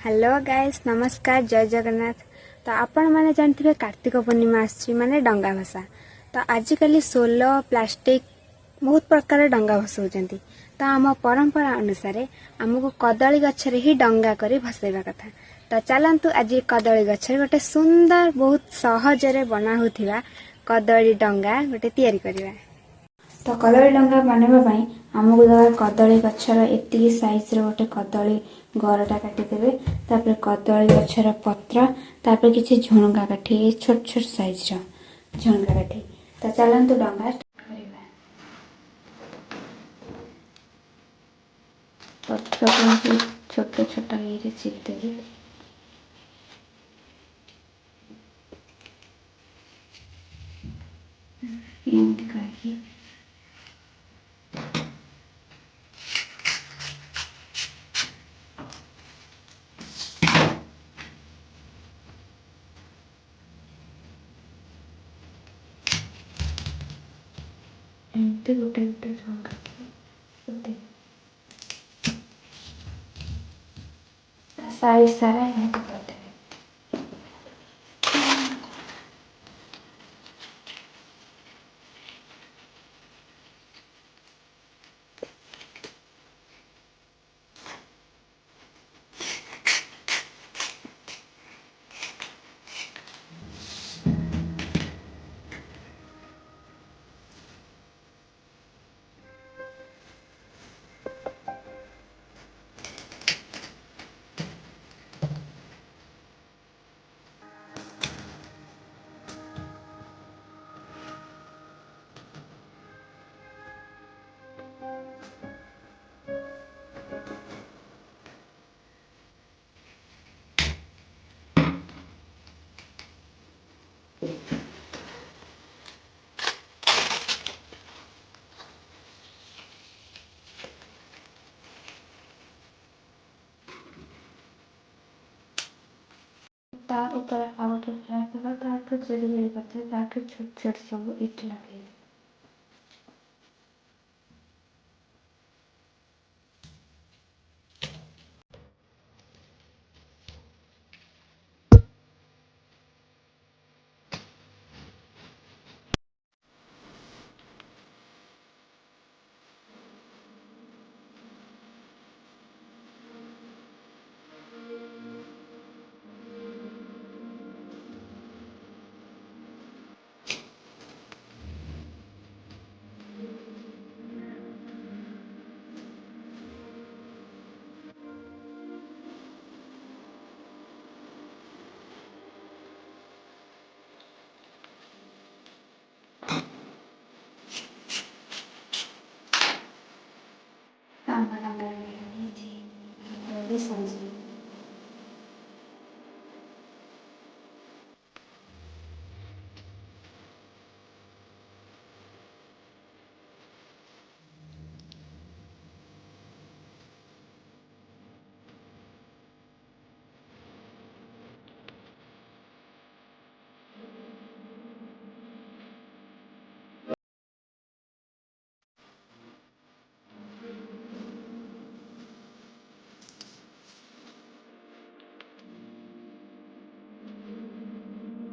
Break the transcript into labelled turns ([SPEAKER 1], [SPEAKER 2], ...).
[SPEAKER 1] Hello guys, नमस्कार, जय जगन्नाथ। तो आपण मैंने जानते कार्तिक पूर्णिमा आसी माने डंगा भसा। तो आजिकल सोल प्लास्टिक बहुत प्रकार डंगा भसाउछन्ति। तो आम परंपरा अनुसार आमको कदली गछरे ही डंगा करी भसैबा कथा। तो चलतु आज कदली गछरे गोटे सुंदर बहुत सहजरे बना होथिबा कदली डंगा गोटे तैयारी करिबा। तो कदली डंगा बनवाई आमको दरकार कदली गछर एति साइज गोटे कदली गरटा काटिदेवे। तापर कदली गछर पत्र, तापर किसी झुणगा काठी छोट छोट साइज झुणगा काठी। तो चलतु डंगा पत्र को छोट छोट ये चिपदेवे। एमती करके एमती गोटे गोटे झुणगा साइज सारा एमती करदेवे। तार ऊपर आउट फ्लैग तार चेरी मेरी करते तार छोट छोट सब इट लगे। Tambah tambah ini sih, lebih sensitif.